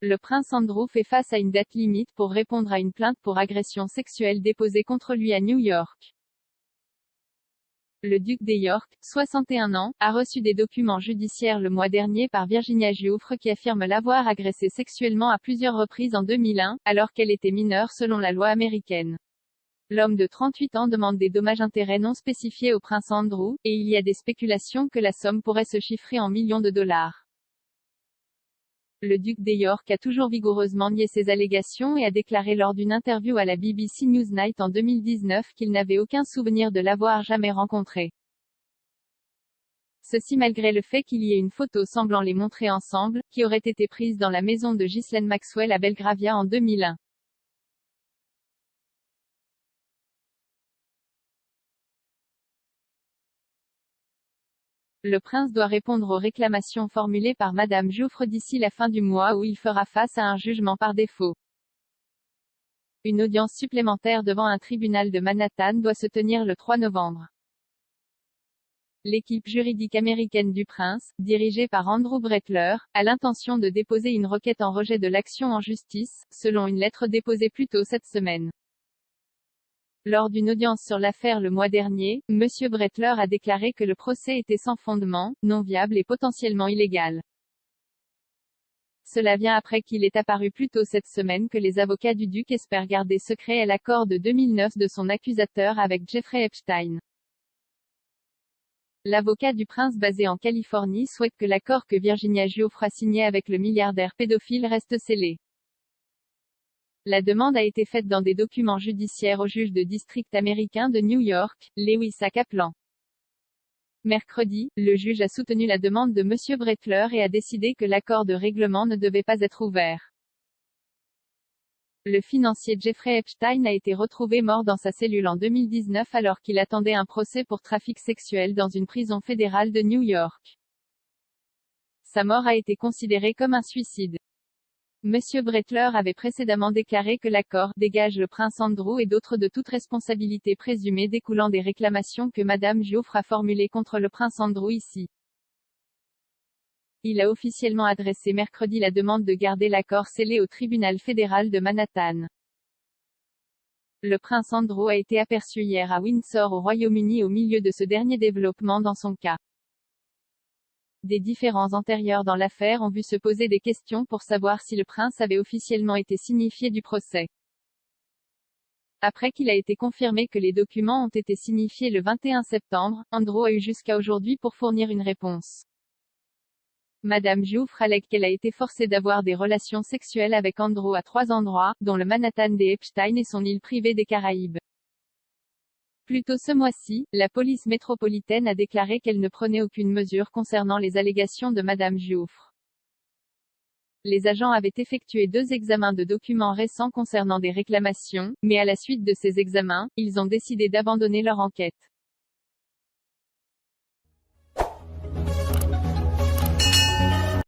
le prince Andrew fait face à une date limite pour répondre à une plainte pour agression sexuelle déposée contre lui à New York. Le duc d'York, 61 ans, a reçu des documents judiciaires le mois dernier par Virginia Giuffre qui affirme l'avoir agressé sexuellement à plusieurs reprises en 2001, alors qu'elle était mineure selon la loi américaine. L'homme de 38 ans demande des dommages-intérêts non spécifiés au prince Andrew, et il y a des spéculations que la somme pourrait se chiffrer en millions de dollars. Le duc d'York a toujours vigoureusement nié ces allégations et a déclaré lors d'une interview à la BBC Newsnight en 2019 qu'il n'avait aucun souvenir de l'avoir jamais rencontré. Ceci malgré le fait qu'il y ait une photo semblant les montrer ensemble, qui aurait été prise dans la maison de Ghislaine Maxwell à Belgravia en 2001. Le prince doit répondre aux réclamations formulées par Madame Giuffre d'ici la fin du mois où il fera face à un jugement par défaut. Une audience supplémentaire devant un tribunal de Manhattan doit se tenir le 3 novembre. L'équipe juridique américaine du prince, dirigée par Andrew Brettler, a l'intention de déposer une requête en rejet de l'action en justice, selon une lettre déposée plus tôt cette semaine. Lors d'une audience sur l'affaire le mois dernier, M. Brettler a déclaré que le procès était sans fondement, non viable et potentiellement illégal. Cela vient après qu'il est apparu plus tôt cette semaine que les avocats du duc espèrent garder secret l'accord de 2009 de son accusateur avec Jeffrey Epstein. L'avocat du prince basé en Californie souhaite que l'accord que Virginia Giuffre a signé avec le milliardaire pédophile reste scellé. La demande a été faite dans des documents judiciaires au juge de district américain de New York, Lewis A. Kaplan. Mercredi, le juge a soutenu la demande de M. Brettler et a décidé que l'accord de règlement ne devait pas être ouvert. Le financier Jeffrey Epstein a été retrouvé mort dans sa cellule en 2019 alors qu'il attendait un procès pour trafic sexuel dans une prison fédérale de New York. Sa mort a été considérée comme un suicide. M. Brettler avait précédemment déclaré que l'accord dégage le prince Andrew et d'autres de toute responsabilité présumée découlant des réclamations que Mme Giuffre a formulées contre le prince Andrew ici. Il a officiellement adressé mercredi la demande de garder l'accord scellé au tribunal fédéral de Manhattan. Le prince Andrew a été aperçu hier à Windsor au Royaume-Uni au milieu de ce dernier développement dans son cas. Des différends antérieurs dans l'affaire ont vu se poser des questions pour savoir si le prince avait officiellement été signifié du procès. Après qu'il a été confirmé que les documents ont été signifiés le 21 septembre, Andrew a eu jusqu'à aujourd'hui pour fournir une réponse. Madame Giuffre allègue qu'elle a été forcée d'avoir des relations sexuelles avec Andrew à 3 endroits, dont le Manhattan des Epstein et son île privée des Caraïbes. Plus tôt ce mois-ci, la police métropolitaine a déclaré qu'elle ne prenait aucune mesure concernant les allégations de Madame Giuffre. Les agents avaient effectué 2 examens de documents récents concernant des réclamations, mais à la suite de ces examens, ils ont décidé d'abandonner leur enquête.